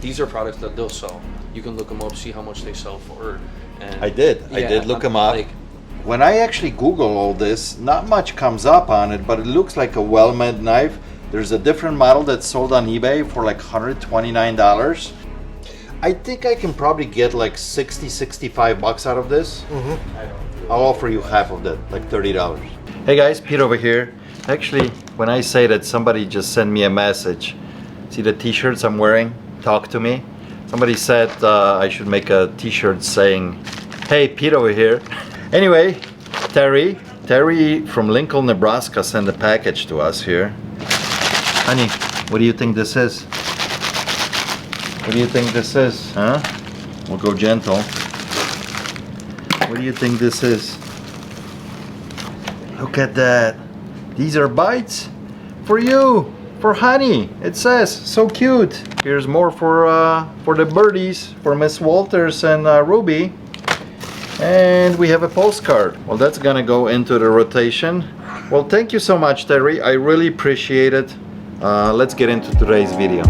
these are products that they'll sell. You can look them up, see how much they sell for. And I did look them up. When I actually Google all this, not much comes up on it, but it looks like a well-made knife. There's a different model that's sold on eBay for like $129. I think I can probably get like 60, 65 bucks out of this. I'll offer you half of that, like $30. Hey guys, Pete over here. Actually, when I say that, somebody just sent me a message. See the t-shirts I'm wearing? Talk to me. Somebody said I should make a t-shirt saying, hey, Pete over here. Anyway, Terry from Lincoln, Nebraska sent a package to us here. Honey, what do you think this is? What do you think this is? Huh? We'll go gentle. What do you think this is? Look at that. These are bites for you, for honey. It says, so cute. Here's more for the birdies, for Miss Walters and Ruby. And we have a postcard. Well, that's gonna go into the rotation. Well, thank you so much, Terry. I really appreciate it. Let's get into today's video.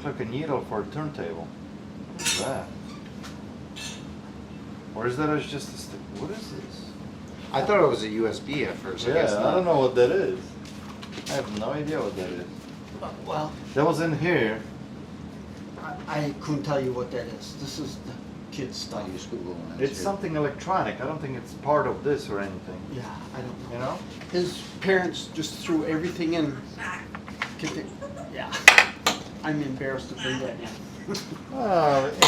Like a needle for a turntable. What's that? Or is that just a stick? What is this? I thought it was a USB at first. Yeah, I don't know what that is. I have no idea what that is. Well, That was in here. I couldn't tell you what that is. This is the kids' stuff. I use Google. It's something electronic. I don't think it's part of this or anything. Yeah, I don't know. You know? His parents just threw everything in. Yeah. I'm embarrassed to bring that in.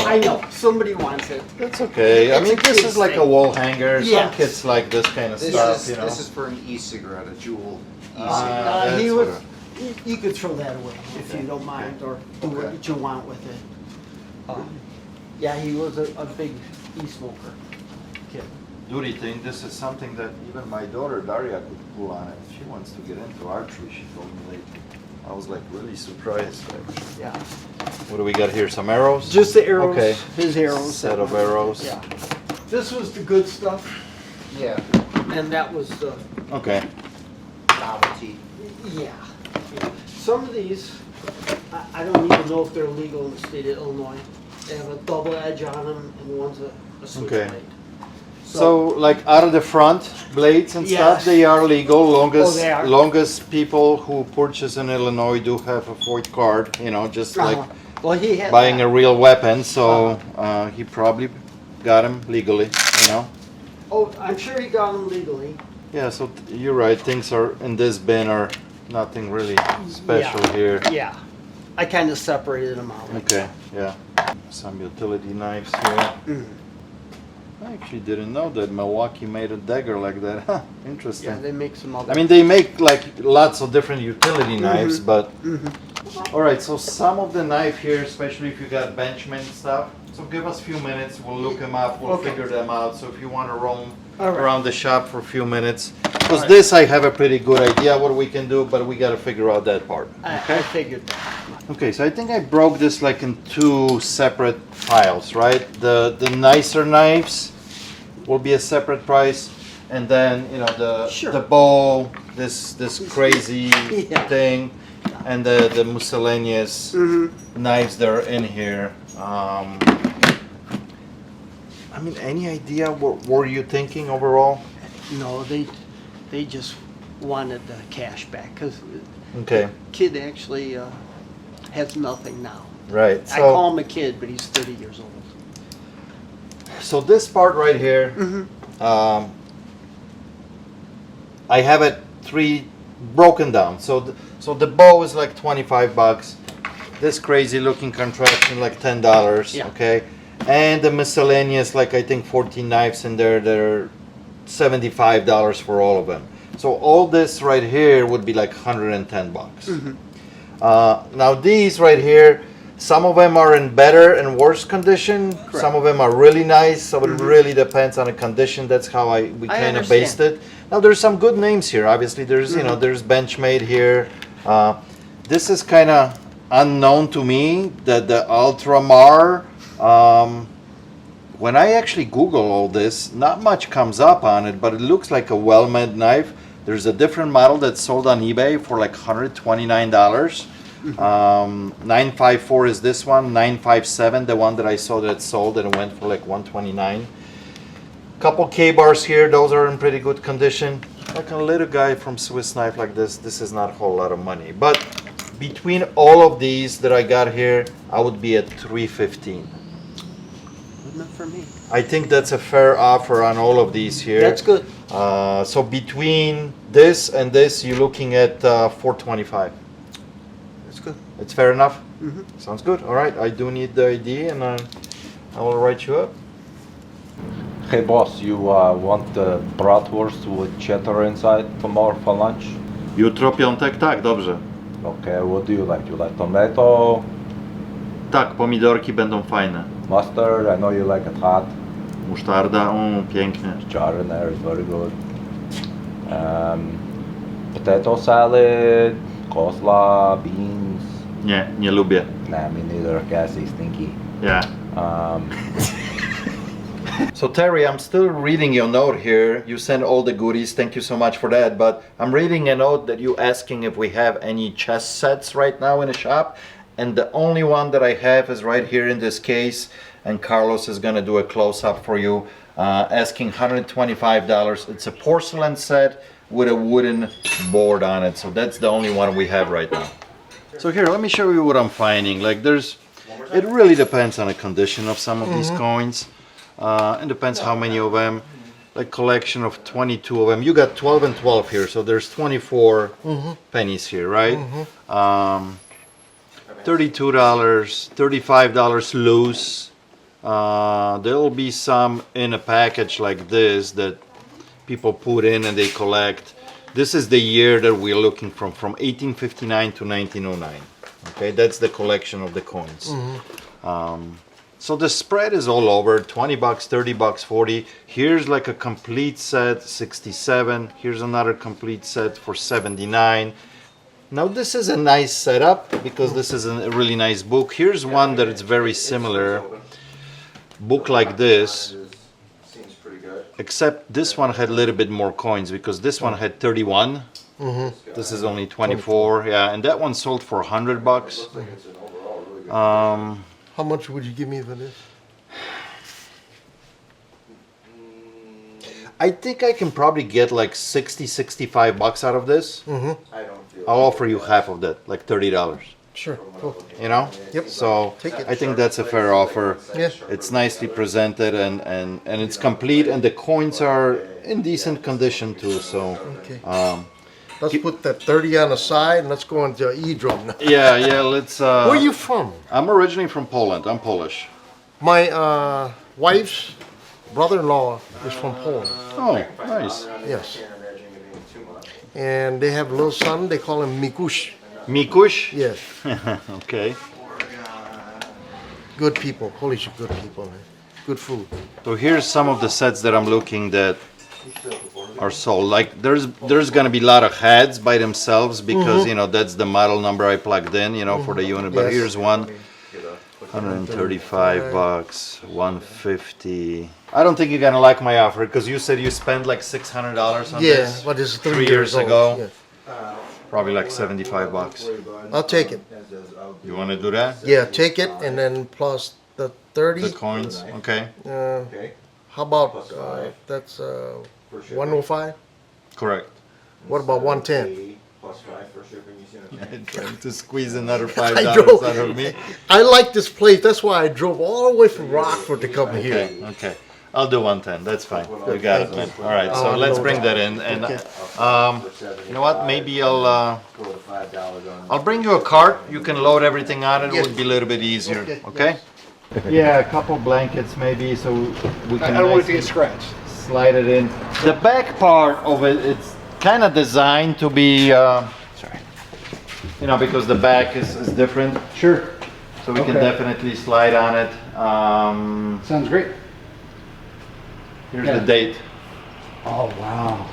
I know, somebody wants it. That's okay. I It's mean, a this kid's is like thing. a wall hanger. Some Yes. kids like this kind of This stuff, is you know? this is for an e-cigarette, a Juul He e-cigarette. was. You could throw that away if you don't mind, or do Okay. what you want with it. Yeah, he was a big e-smoker kid. Duty thing, this is something that even my daughter Daria could pull on it. She wants to get into archery, she told me lately. I was like really surprised. Yeah. What do we got here? Some arrows? Just the arrows. Okay. His arrows. Set of arrows. Yeah. This was the good stuff, Yeah, and that was the. Okay. novelty. Yeah. Some of these, I don't even know if they're legal in the state of Illinois. They have a double edge on them, and one's a switch Okay. blade. So like out of the front blades and stuff, Yes. they are legal. Longest Oh, they are? longest people who purchase in Illinois do have a Ford card, you know, just like Well, he had buying that. a real weapon. So he probably got them legally, you know. Oh, I'm sure he got them legally. Yeah, so you're right. Things are in this bin are nothing really special Yeah. here. Yeah. I kind of separated them out. Okay, yeah. Some utility knives here. Mhm. I actually didn't know that Milwaukee made a dagger like that. Huh, interesting. Yeah, they make some other. I mean, they make like lots of different utility knives, but Mhm. all right. So some of the knife here, especially if you got Benchmade stuff. So give us a few minutes. We'll look them up. We'll Okay. figure them out. So if you want to roam All right. around the shop for a few minutes, because All right. this I have a pretty good idea what we can do, but we got to figure out that part. I figured that. Okay, so I think I broke this like in two separate files, right? The nicer knives will be a separate price, and then you know Sure. the bow, this crazy Yeah. thing, and the miscellaneous Mhm. knives that are in here. I mean, any idea what were you thinking overall? No, they just wanted the cash back because Okay, kid actually has nothing now. right. I call him a kid, but he's 30 years old. So this part right here, I have it broken down. So the bow is like 25 bucks. This crazy looking contraption like $10. Yeah. Okay, and the miscellaneous like I think 14 knives in there. They're $75 for all of them. So all this right here would be like 110 bucks. Now these right here, Some of them are in better and worse condition. Some of them are really nice, so it really depends on the condition. That's how we kind of based it. Now there's some good names here. Obviously, there's you know there's Benchmade here. This is kind of unknown to me. The Ultramar. When I actually Google all this, not much comes up on it, but it looks like a well-made knife. There's a different model that's sold on eBay for like $129. 954 is this one, 957 the one that I saw that sold and it went for like 129. Couple K-bars here, those are in pretty good condition. Like a little guy from Swiss Knife like this is not a whole lot of money. But between all of these that I got here, I would be at $315. Not for me. I think that's a fair offer on all of these here. That's good. So between this and this, you're looking at $425. That's good. It's fair enough? Mhm. Sounds good. All right, I do need the ID and I will write you up. Hey boss, you want the bratwurst with cheddar inside tomorrow for lunch? Jutro piątek? Tak, dobrze. Okay, what do you like? You like tomato, Tak, pomidorki będą fajne. mustard? I know you like it hot. Musztarda, pięknie. Char in there is very good. Potato salad, coleslaw, beans. Nie lubię. Nah, me neither. Gassy, stinky. Yeah. So Terry, I'm still reading your note here. You sent all the goodies. Thank you so much for that. But I'm reading a note that you asking if we have any chess sets right now in the shop. And the only one that I have is right here in this case. And Carlos is going to do a close-up for you. Asking $125. It's a porcelain set with a wooden board on it. So that's the only one we have right now. So here, let me show you what I'm finding. Like it really depends on the condition of some of these coins. It depends how many of them. Like collection of 22 of them. You got 12 and 12 here, so there's 24 pennies here, right? $32, $35 loose. There'll be some in a package like this that people put in and they collect. This is the year that we're looking from 1859 to 1909. Okay, that's the collection of the coins. So the spread is all over, $20, $30, 40. Here's like a complete set, 67. Here's another complete set for 79. Now this is a nice setup because this is a really nice book. Here's one that is very similar. Book like this, Seems pretty good. except this one had a little bit more coins because this one had 31. This is only 24. Yeah, and that one sold for $100. How much would you give me for this? I think I can probably get like 60, 65 bucks out of this. I don't feel. I'll offer you half of that, like $30. Sure. Cool. You know? Yep. So Take it. I think that's a fair offer. Yeah. It's nicely presented and it's complete and the coins are in decent condition too. So Okay. Let's put that 30 on the side and let's go into E-drum now. yeah, let's. Where are you from? I'm originally from Poland. I'm Polish. My wife's brother-in-law is from Poland. Oh, nice. Yes. Can't imagine it being too much. And they have a little son, they call him Mikush. Mikush? Yes. Okay. Good people. Polish good people. Man. Good food. So here's some of the sets that I'm looking that are sold. Like there's gonna be a lot of heads by themselves because you know that's the model number I plugged in, you know, for the unit. But Yes. here's one, $135, $150. I don't think you're gonna like my offer because you said you spent like $600 on Yeah, this. but it's 3 years old. ago. Yeah. Probably like $75. I'll take it. You want to do that? Yeah, take it and then plus the 30. The coins, okay, Okay. How about that's 105? correct. What about 110? +5 for shipping. You see Trying to squeeze another I $5 drove- out of me. I like this place. That's why I drove all the way from Rockford to come here. Okay, okay. I'll do 110. That's fine. You got it, man. All right, so Oh, let's no bring that in. And you know what? Maybe I'll bring you a cart. You can load everything on it. It would be a little bit easier. Okay? Yeah, a couple blankets maybe, so we can. I don't want it to get scratched. Slide it in. The back part of it, it's kind of designed to be. Sorry. You know, because the back is different. Sure. so we can Okay. definitely slide on it. Sounds great. Here's Yeah. the date, Oh, wow.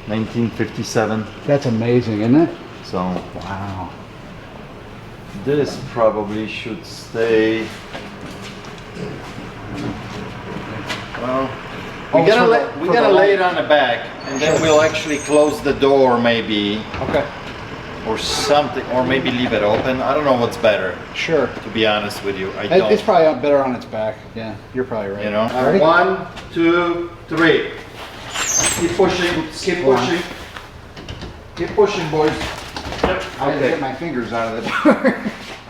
1957. That's amazing, isn't it? So Wow. this probably should stay. Well, Oh, we for gotta the lay it light. on the back, and then we'll actually close the door maybe, Okay. or something, or maybe leave it open. I don't know what's better, Sure. to be honest with you. I It's don't. probably better on its back. Yeah, you're probably right. You know. Ready? 1, 2, 3. Keep pushing. Keep Go on. pushing. Keep pushing, boys. Yep. I had to Okay. get my fingers out of the door.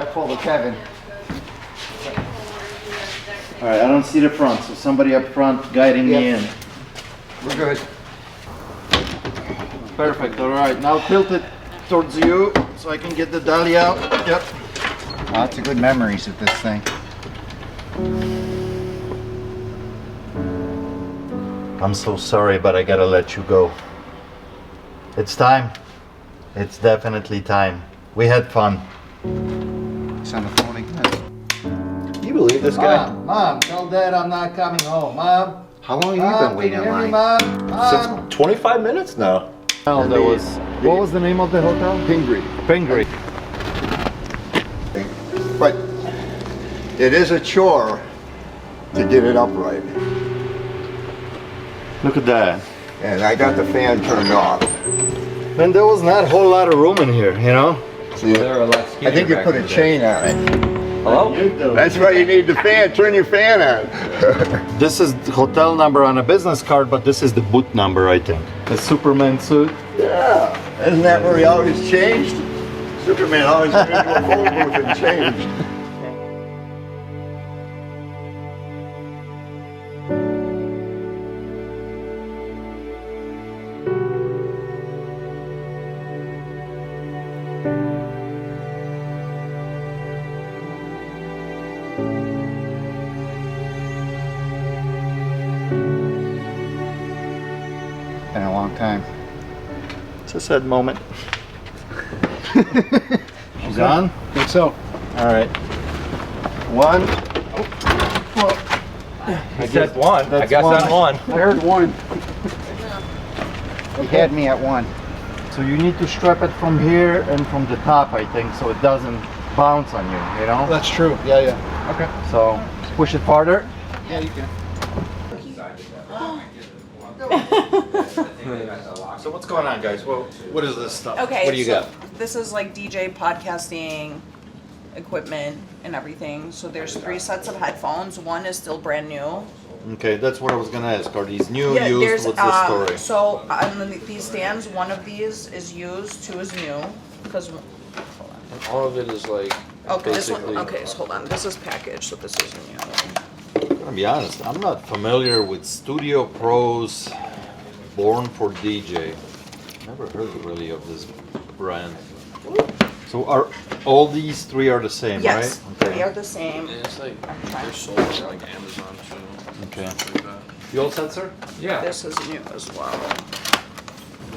I pulled a Kevin. All right. I don't see the front, so somebody up front guiding me Yep. in. We're good. Perfect. All right. Now tilt it towards you so I can get the dolly out. Yep. Lots of good memories of this thing. I'm so sorry, but I gotta let you go. It's time. It's definitely time. We had fun. It's on the phone again. You believe this Mom, tell Dad I'm not coming home. Mom. How long Mom, have you been can waiting you in hear me, line? Mom? Since 25 minutes now. Well, there was. What was the name of the hotel? Pingree. Pingree. But it is a chore to get it upright. Look at that. And I got the fan turned off. Man, there was not a whole lot of room in here, you know? See, I think you put a chain on it. Hello? That's why you need the fan. Turn your fan on. This is the hotel number on a business card, but this is the boot number, I think. The Superman suit. Yeah. Isn't that where he always changed? Superman always went into a phone booth and changed. Been a long time. It's a sad moment. She's on? Think so. All right. One. I said one. I guess one. I'm one. I heard one. He had me at one. So you need to strap it from here and from the top, I think, so it doesn't bounce on you, you know? That's true. Yeah, yeah. Okay. So push it farther. Yeah, you can. So what's going on, guys? Well, what is this stuff? Okay, What do you so got? this is like DJ podcasting equipment and everything. So there's 3 sets of headphones. One is still brand new. Okay, that's what I was gonna ask. Are these new, Yeah, used? there's What's the story? so on these stands, one of these is used, 2 is new. Because All of it is like okay, this one. basically. Okay, so hold on. This is packaged, so this is new. I'm gonna be honest, I'm not familiar with Studio Pros Born for DJ. Never heard really of this brand. So are all these 3 are the same, Yes, right? they are the same. And it's like they're sold on like Amazon too. Okay. Stuff like that. You all set, sir? Yeah. This is new as well.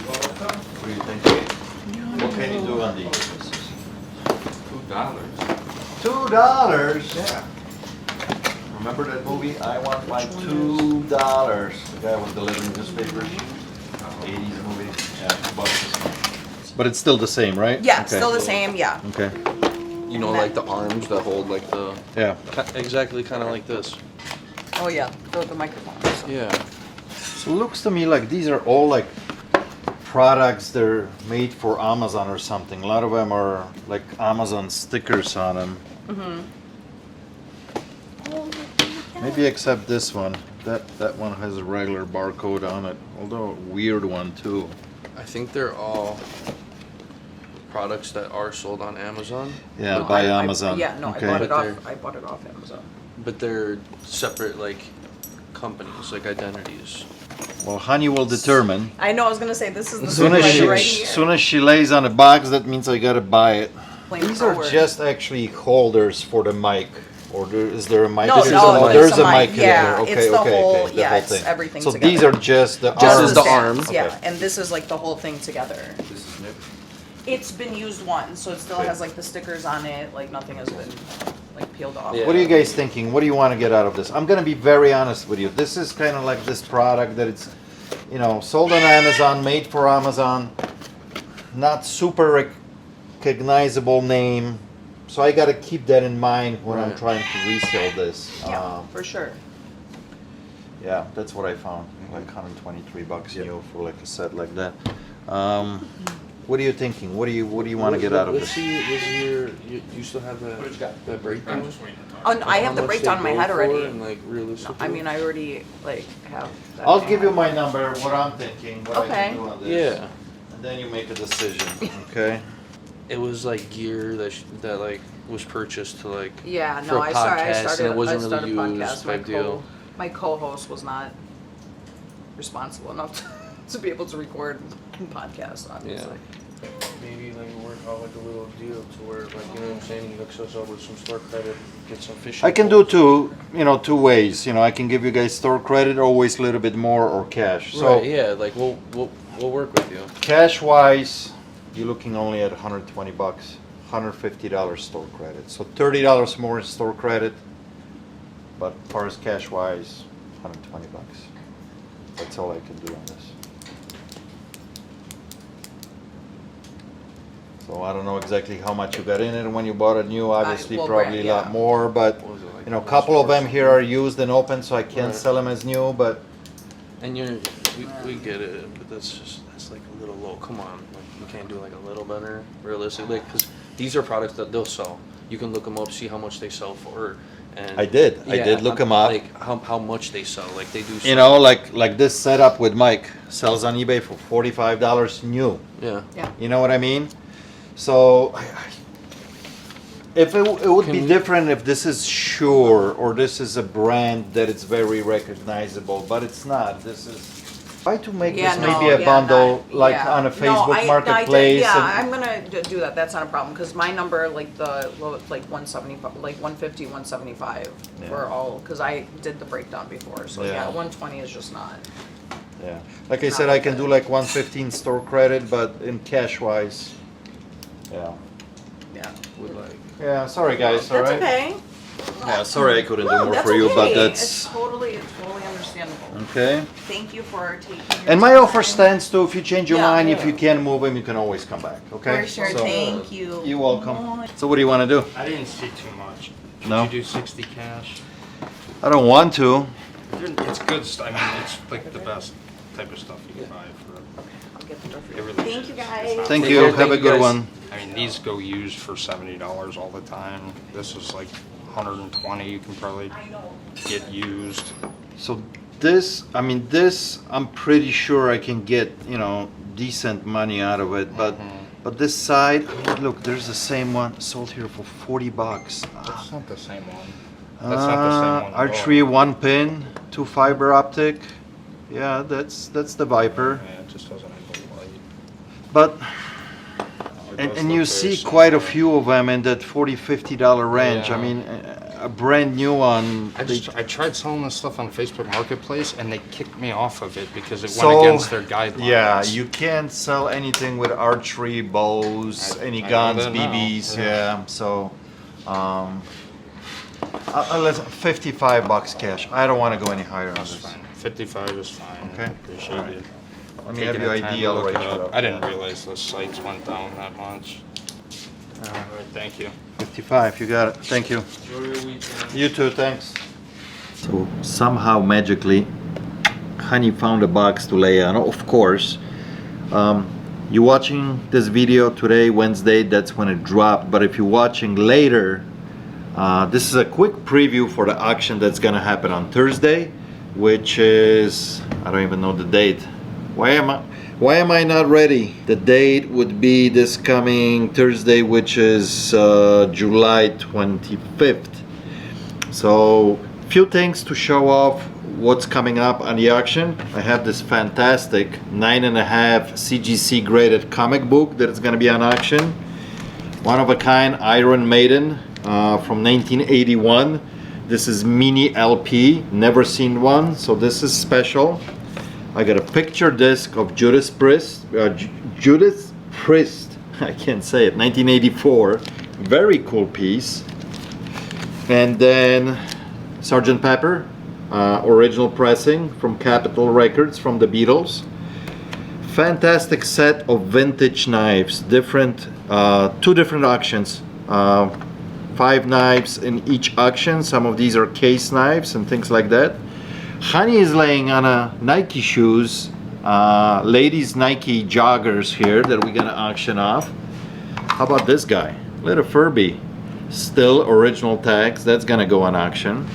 What do you think? What can you do on these? $2. $2. Yeah. Remember that movie? I want my $2. The guy was delivering newspapers. 80s movie. Yeah, $2. But it's still the same, right? Yeah, Okay. still the same. Yeah. Okay. You know, like the arms that hold like the Yeah. exactly kind of like this. Oh yeah, the microphones. Yeah. So it looks to me like these are all like products they're made for Amazon or something. A lot of them are like Amazon stickers on them. Maybe except this one. That one has a regular barcode on it, although a weird one too. I think they're all products that are sold on Amazon, Yeah, No, by I- Amazon. yeah, no, Okay. I bought it But off. I bought it off Amazon. but they're separate like companies, like identities. Well, Honey will determine. I know. I was gonna say this is the Soon as right she, here. soon as she lays on the box, that means I gotta buy it. Plain These are forward. just actually holders for the mic, or is there a mic? No, There's no, a, there's there's a a mic, mic in yeah, there. Okay, it's the okay, whole- okay. yeah, whole it's thing. everything So together. these are just the Just arms. as the stands, arm. Yeah, Okay. and this is like the whole thing together. This is new. It's been used once, so it still has like the stickers on it, like nothing has been like peeled off. Yeah. What are you guys thinking? What do you want to get out of this? I'm gonna be very honest with you. This is kind of like this product that it's, you know, sold on Amazon, made for Amazon, not super recognizable name. So I gotta keep that in mind when I'm Right. trying to resell this. Yeah, for sure. Yeah, that's what I found. Like $123 Yeah. new for like a set like that. What are you thinking? What do you want to get out of Let's this? see, you still have that breakdown? Oh, no, I How have the much breakdown in they my go head for already. And like realistically? I mean, I already like have. That I'll in give you mind. my number, what I'm thinking, what I Okay. can do on this. Yeah. And then you make a decision, okay? It was like gear that like was purchased to like Yeah, for no, a I podcast, started. and it wasn't I started really a podcast. used type deal. My co-host was not responsible enough to be able to record podcasts. Obviously. Maybe like work out like a little deal to where like you know what I'm saying, you hook us up with some store credit, get some fishing. I can do poles. two ways. You know, I can give you guys store credit, always a little bit more, or cash. So Right, yeah, like we'll work with you. cash wise, you're looking only at $120, $150 store credit. So $30 more in store credit, but as far as cash wise, $120. That's all I can do on this. So I don't know exactly how much you got in it when you bought it new. Obviously, well, probably a lot yeah. more, but What was it, like, you know, a couple of them here are used and open, so I can't Right. sell them as new. But And we get it, but that's like a little low. Come on, like you can't do like a little better, realistically, because these are products that they'll sell. You can look them up, see how much they sell for, and I did look them up. Like how much they sell, like they do. you sell. know, like this setup with Mike sells on eBay for $45 new. Yeah. Yeah. You know what I mean? So, if it would Can be we- different if this is Shure or this is a brand that it's very recognizable, but it's not. This is try to make Yeah, this no, maybe a yeah, bundle that- like yeah. on a No, Facebook I did- Marketplace. Yeah, and- I'm gonna do that. That's not a problem because my number, like the like 175, like 150, 175 Yeah. for all. Because I did the breakdown before, so Yeah. yeah, 120 is just not. yeah, like I said, I can do like 115 store credit, but in cash wise, yeah. Yeah. With like. Yeah, sorry guys. All That's right. okay. Yeah, sorry I couldn't do No, more that's for you, okay. but It's that's totally understandable. okay. Thank you for taking. And your my offer time. stands too. If you change your Yeah. mind, if you can't move him, you can always come back. Okay. For sure. So, Thank you. you're welcome. So what do you want to do? I didn't see too much. Should No? you do 60 cash? I don't want to. It's good stuff. I mean, it's like the best type of stuff you can buy for. I'll get the door for It you. really Thank is. you It's guys. not- Thank Take you. care. Have Thank a you, good guys. one. I mean, these go used for $70 all the time. This is like 120. You can probably I know. get used. So this, I mean, this, I'm pretty sure I can get, you know, decent money out of it. But this side, look, there's the same one sold here for $40. That's not the same one. That's not the same one. at all. Archery 1 pin, 2 fiber optic. Yeah, that's the Viper. Yeah, it just doesn't have the light. But It and, does and look you very see similar. quite a few of them in that $40-50 range. I Yeah. mean, a brand new one. I tried selling this stuff on Facebook Marketplace and they kicked me off of it because it So, went against their guidelines. Yeah, you can't sell anything with archery, bows, any I know guns, that now, BBs. yeah. Yeah, so let's $55 cash. I don't want to go any higher on That's this. fine. 55 is fine. Okay. Appreciate Alright. it. Let me Taking have your the time ID. to I'll look write it it up. up. I didn't realize the sites went down that much. Alright, thank you. 55. You got it. Thank you. Enjoy your weekend. You too, thanks. So somehow magically, Honey found a box to lay on. Of course, you're watching this video today, Wednesday, that's when it dropped. But if you're watching later, this is a quick preview for the auction that's gonna happen on Thursday, which is, I don't even know the date. Why am I not ready? The date would be this coming Thursday, which is July 25th. So, few things to show off what's coming up on the auction. I have this fantastic 9.5 CGC graded comic book that is going to be on auction. One of a kind Iron Maiden from 1981. This is mini LP, never seen one, so this is special. I got a picture disc of Judas Priest, I can't say it, 1984. Very cool piece. And then Sgt. Pepper, original pressing from Capitol Records from the Beatles. Fantastic set of vintage knives, different, 2 different auctions. 5 knives in each auction. Some of these are case knives and things like that. Honey is laying on a Nike shoes, ladies Nike joggers here that we're gonna auction off. How about this guy? Little Furby, still original tags. That's gonna go on auction.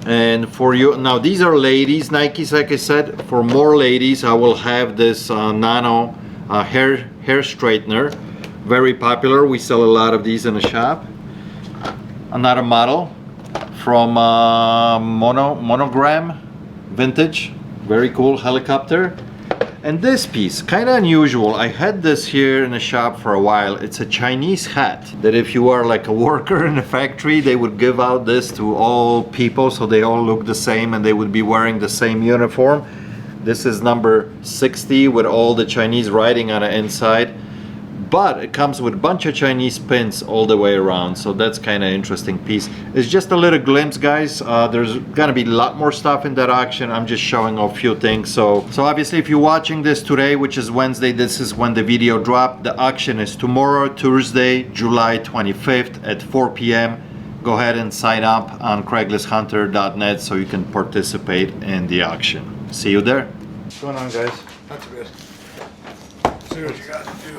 And for you now, these are ladies Nikes. Like I said, for more ladies, I will have this Nano hair straightener. Very popular. We sell a lot of these in the shop. Another model from Monogram Vintage. Very cool helicopter. And this piece, kind of unusual. I had this here in the shop for a while. It's a Chinese hat that if you are like a worker in a factory, they would give out this to all people so they all look the same and they would be wearing the same uniform. This is number 60 with all the Chinese writing on the inside. But it comes with a bunch of Chinese pins all the way around, so that's kind of interesting piece. It's just a little glimpse, guys. There's gonna be a lot more stuff in that auction. I'm just showing off a few things. So obviously, if you're watching this today, which is Wednesday, this is when the video dropped. The auction is tomorrow, Thursday, July 25th at 4 p.m. Go ahead and sign up on CraigslistHunter.net so you can participate in the auction. See you there. What's going on, guys? That's good. See what you got to do.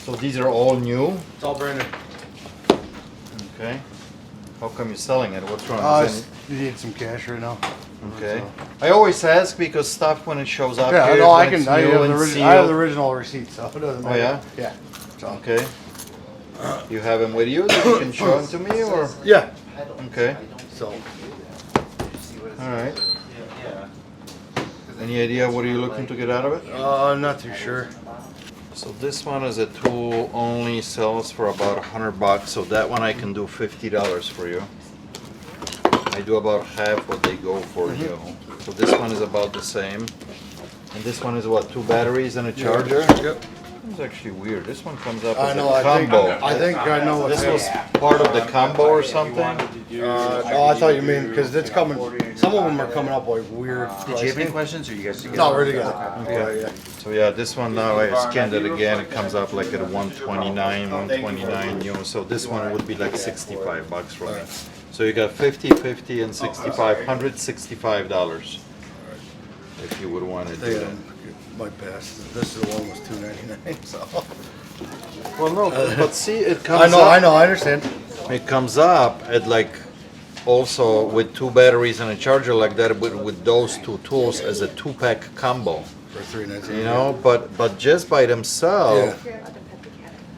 So these are all new. It's all brand new. Okay. How come you're selling it? What's wrong? You need some cash right now. Okay. I always ask because stuff when it shows up Yeah, here, no, I when it's can. I new have, and I have sealed. the original receipt, so it doesn't matter. yeah? Yeah. So. Okay. You have them with you? That you can show them to me, or? Yeah. Okay. So. All right. Any idea what are you looking to get out of it? I'm not too sure. So this one is a tool only, sells for about $100. So that one I can do $50 for you. I do about half what they go for you. So this one is about the same. And this one is what, 2 batteries and a charger? Yep. It's actually weird. This one comes up I as know. a combo. I think I know what This was part of the combo or something? No, I thought you mean because it's coming. Some of them are coming up like weird. Did you have any questions, or you guys? No, we're together. Okay. Yeah. So yeah, this one now I scanned it again. It comes up like at 129 new. So this one would be like $65 for me. So you got 50, 50, and 65, $165 if you would want to do They that. might pass. This is the one was $2.99. So. Well, no, but see, it comes. I know. up, I know. I understand. It comes up at like also with 2 batteries and a charger like that with those 2 tools as a 2-pack combo. For $3.99. You know, but just by themselves, Yeah.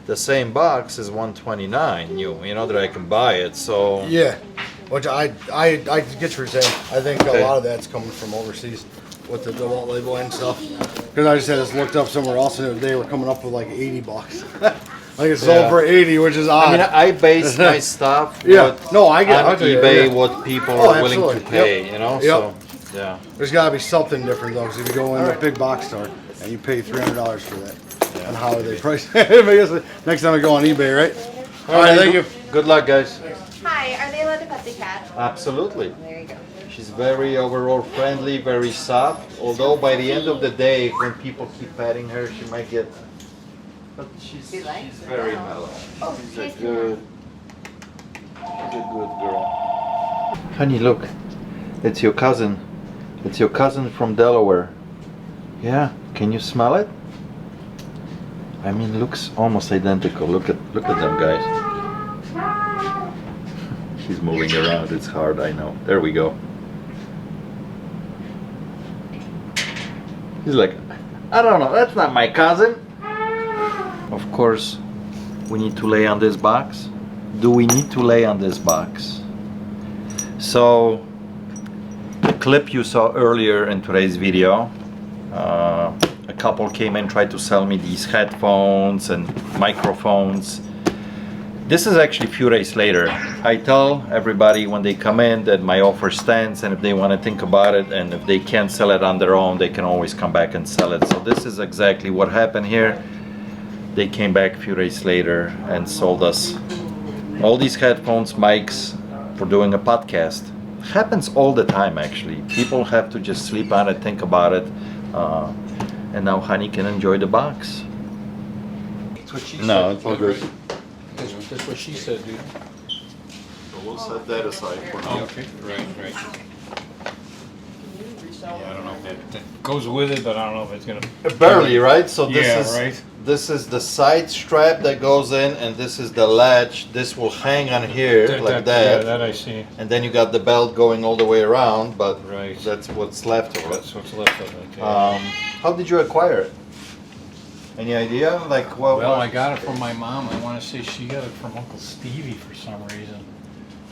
the same box is $129 new. You know that I can buy it. So Yeah. Which I get what you're saying. I think Okay. a lot of that's coming from overseas with the DeWalt label and stuff. Because I just had this looked up somewhere else and they were coming up with like $80. Like it's sold Yeah. for 80, which is odd. I mean, I base my stuff Yeah. what- No, I get it. on I'll tell you, eBay yeah. what people Oh, are willing to absolutely. pay. Yep. You know, Yep. so yeah. There's got to be something different though, because if you go in a big box store and you pay $300 for that, and how are they priced? I guess next time I go on eBay, right? All right, thank you. Good luck, guys. Hi, are they allowed to pet the cat? Absolutely. There you go. She's very overall friendly, very soft. Although by the end of the day, when people keep petting her, she might get. But she's very mellow. She's a good girl. Honey, look, it's your cousin. It's your cousin from Delaware. Yeah, can you smell it? I mean, looks almost identical. Look at them, guys. She's moving around. It's hard, I know. There we go. He's like, I don't know. That's not my cousin. Of course, we need to lay on this box. Do we need to lay on this box? So, the clip you saw earlier in today's video, a couple came and tried to sell me these headphones and microphones. This is actually a few days later. I tell everybody when they come in that my offer stands, and if they want to think about it, and if they can't sell it on their own, they can always come back and sell it. So this is exactly what happened here. They came back a few days later and sold us all these headphones, mics, for doing a podcast. Happens all the time, actually. People have to just sleep on it, think about it, and now Honey can enjoy the box. That's what she No, said. it's all good. That's what she said, dude. We'll set that aside for now. Okay, right. Yeah, I don't know if that goes with it, but I don't know if it's gonna. Barely, right? So this Yeah, is right. this is the side strap that goes in, and this is the latch. This will hang on here like Yeah, that, that I see. and then you got the belt going all the way around. But Right. that's what's left of it. That's what's left of it. Yeah. How did you acquire it? Any idea? Like what? Well, I got it from my mom. I want to say she got it from Uncle Stevie for some reason.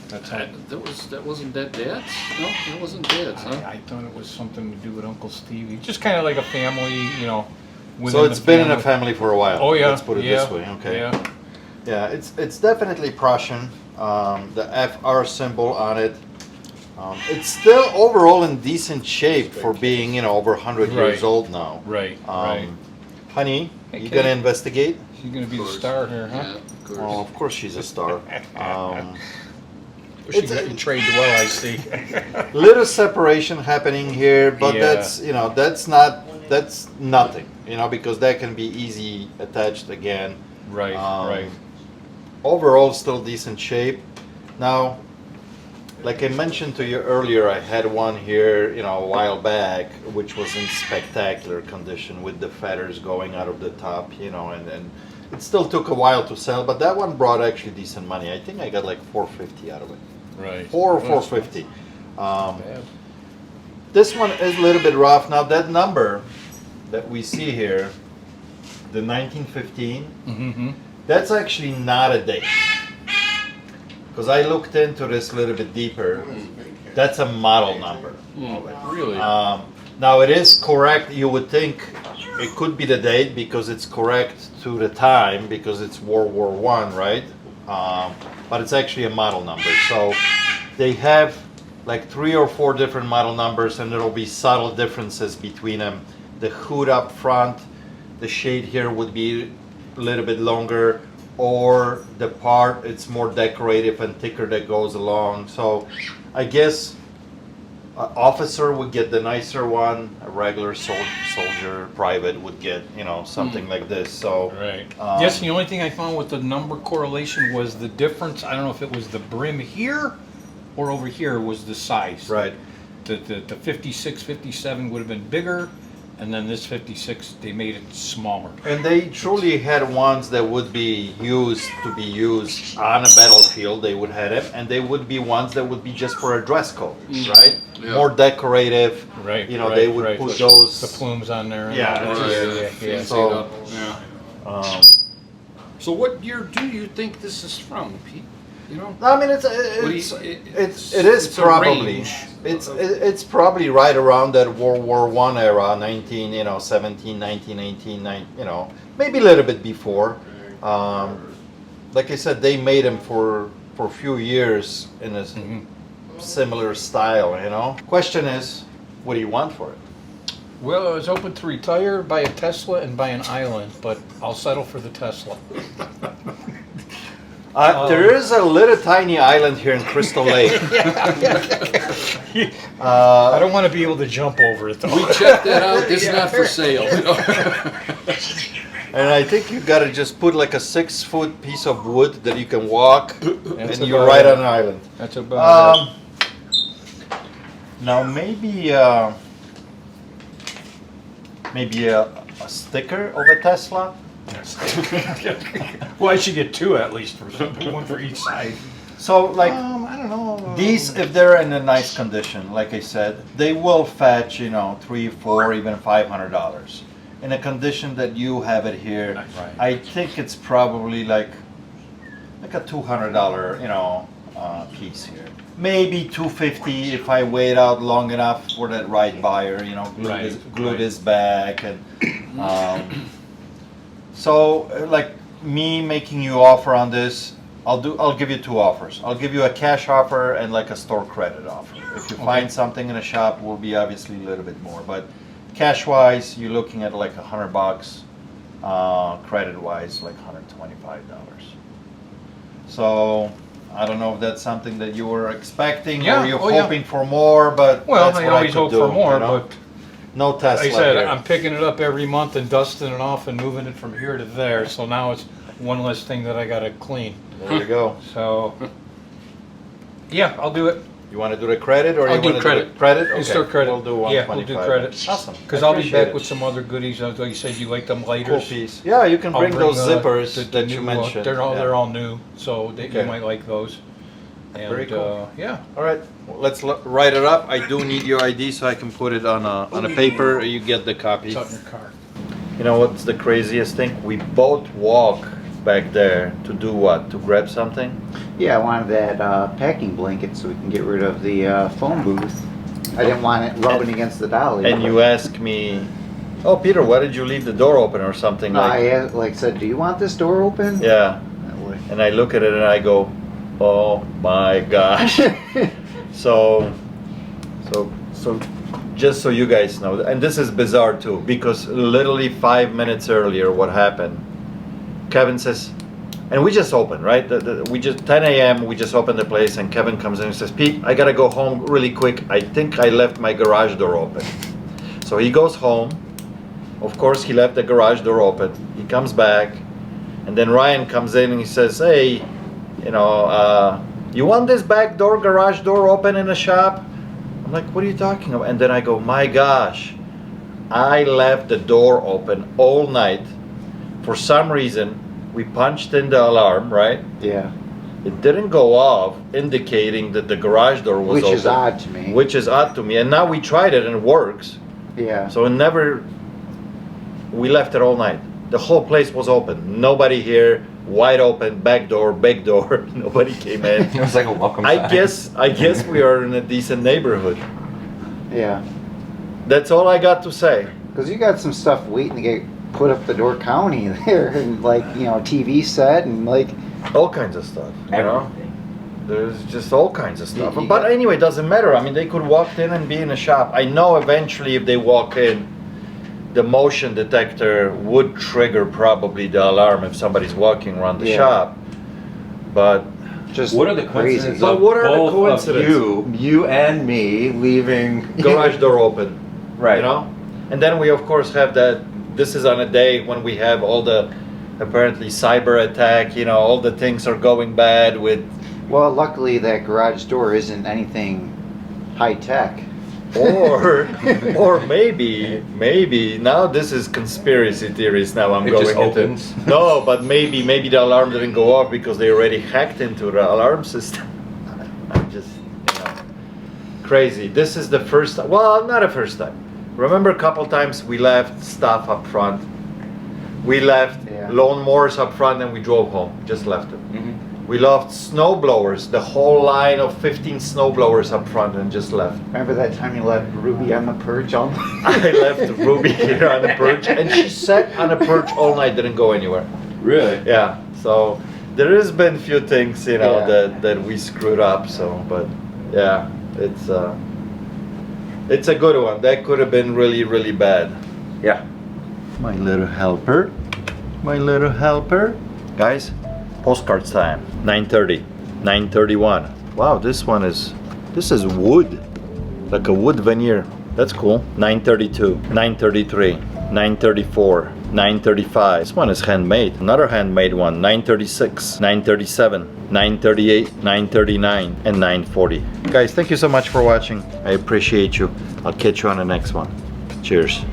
That's how. That wasn't Dad's? No, that wasn't Dad's, huh? I thought it was something to do with Uncle Stevie. Just kind of like a family, you know. So within it's the been in a family for a while. Oh yeah. Let's put it yeah, this way. Okay. Yeah. Yeah, it's definitely Prussian. The FR symbol on it. It's still overall in decent shape for being, over 100 years Right. old now. Right. Right. Honey, Hey, you Kate. gonna investigate? She's gonna be the star here, huh? Yeah, of course. Oh, of course she's a star. She got you trade well, I see. Little separation happening here, but Yeah. that's nothing, because that can be easy attached again. Right. Right. Overall, still decent shape. Now, like I mentioned to you earlier, I had one here, a while back, which was in spectacular condition with the feathers going out of the top, and it still took a while to sell, but that one brought actually decent money. I think I got like $450 out of it. Right. $450. This one is a little bit rough. Now that number that we see here, the 1915, Mm-hmm. that's actually not a date. Because I looked into this a little bit deeper. That's a model number. Really? Now it is correct. You would think it could be the date because it's correct to the time because it's World War I, right? But it's actually a model number. So they have like 3 or 4 different model numbers, and there will be subtle differences between them. The hood up front, the shade here would be a little bit longer, or the part it's more decorative and thicker that goes along. So I guess an officer would get the nicer one, a regular soldier, private would get, something like this. So Right. Yes, the only thing I found with the number correlation was the difference. I don't know if it was the brim here or over here was the size. right. The 56, 57 would have been bigger, and then this 56, they made it smaller. And they truly had ones that would be used on a battlefield. They would have them, and they would be ones that would be just for a dress code, right? Yeah. More decorative. Right. They would put those. the plumes on there. and Yeah, all that. Right. yeah. So, Yeah. So what year do you think this is from, Pete? I mean, it is it's a probably range. it's probably right around that World War I era, 17, 1918, maybe a little bit before. Like I said, they made them for a few years in a similar style. Question is, what do you want for it? Well, I was hoping to retire, buy a Tesla, and buy an island, but I'll settle for the Tesla. There is a little tiny island here in Crystal Lake. I don't want to be able to jump over it, though. We checked that out. It's not for sale. And I think you gotta just put like a 6-foot piece of wood that you can walk, That's and you're about right it. on an island. That's about Now maybe a sticker of a Tesla. Well, I should get 2 at least, one for each side. So like I don't know. these, if they're in a nice condition, like I said, they will fetch $3, $4, even $500. In a condition that you have it here, Right. I think it's probably like a $200 piece here. Maybe $250 if I wait out long enough for that right buyer. Glue this back and. So like me making you offer on this, I'll give you two offers. I'll give you a cash offer and like a store credit offer. If you find something in a shop, will be obviously a little bit more, but cash wise, you're looking at like $100. Credit wise, like $125. So I don't know if that's something that you were expecting Yeah, or you're oh, yeah. hoping for more, but Well, that's I what always could hope do, for more, you know? but No Tesla like I said, here. I'm picking it up every month and dusting it off and moving it from here to there. So now it's one less thing that I gotta clean. There you go. So, yeah, I'll do it. You want to do the credit or I'll you do want to credit. do credit? Let's do credit. We'll do Yeah, 125. we'll do credit. Awesome. Because I I'll be appreciate back it. with some other goodies. Like you said, you like them Cool lighters. piece. Yeah, you can I'll bring those zippers the that you new, mentioned. They're Yeah. all new, so you Okay. might like those. And, Very cool. Yeah. All right, well, let's write it up. I do need your ID so I can put it on a paper. You get the copy. It's on your car. You know what's the craziest thing? We both walk back there to do what? To grab something? Yeah, I wanted that packing blanket so we can get rid of the phone booth. I didn't want it rubbing against the dolly. And you ask me, oh Peter, why did you leave the door open or something? No, Like, I like said, do you want this door open? yeah. That way. And I look at it and I go, oh my gosh. So just so you guys know, and this is bizarre too, because literally 5 minutes earlier, what happened? Kevin says, and we just opened, right? We just 10 a.m. We just opened the place, and Kevin comes in and says, "Pete, I gotta go home really quick. I think I left my garage door open." So he goes home. Of course, he left the garage door open. He comes back, and then Ryan comes in and he says, "Hey, you know, you want this back door, garage door open in the shop?" I'm like, "What are you talking about?" And then I go, "My gosh, I left the door open all night. For some reason, we punched in the alarm, right? Yeah. It didn't go off, indicating that the garage door was Which open. is odd to me. Which is odd to me. And now we tried it and it works. Yeah. So it never, we left it all night. The whole place was open. Nobody here, wide open, back door, big door. Nobody came in. It was like a welcome I sign. guess we are in a decent neighborhood. Yeah. That's all I got to say. Because you got some stuff waiting to get put up the door county there, and like, you know, TV set and like. All kinds of stuff, you know? There's just all kinds of stuff. You But got- anyway, it doesn't matter. I mean, they could walk in and be in a shop. I know eventually if they walk in, the motion detector would trigger probably the alarm if somebody's walking around the Yeah. shop. But Just What are the crazy. coincidences So of what are the both coincidences? of you and me leaving garage door open, Right. you know? And then we of course have that, this is on a day when we have all the apparently cyber attack, you know, all the things are going bad with, Well, luckily that garage door isn't anything high tech. or maybe now this is conspiracy theories now I'm It going just into. opens. No, but maybe the alarm didn't go off because they already hacked into the alarm system. I'm just, you know, crazy. This is the first time, well, not the first time. Remember a couple times we left stuff up front. We left Yeah. lawnmowers up front and we drove home, just left them. Mhm. We left snow blowers, the whole line of 15 snow blowers up front and just left. Remember that time you left Ruby on the perch all I left Ruby here on the perch and she sat on the perch all night, didn't go anywhere. Really? Yeah, so there has been few things, you know, Yeah. that we screwed up, so, but yeah, it's a good one. That could have been really, really bad. Yeah. My little helper. My little helper. Guys, postcards time. 9:30. 9:31. Wow, this is wood. Like a wood veneer. That's cool. 9:32. 9:33. 9:34. 9:35. This one is handmade. Another handmade one. 9:36. 9:37. 9:38. 9:39. And 9:40. Guys, thank you so much for watching. I appreciate you. I'll catch you on the next one. Cheers.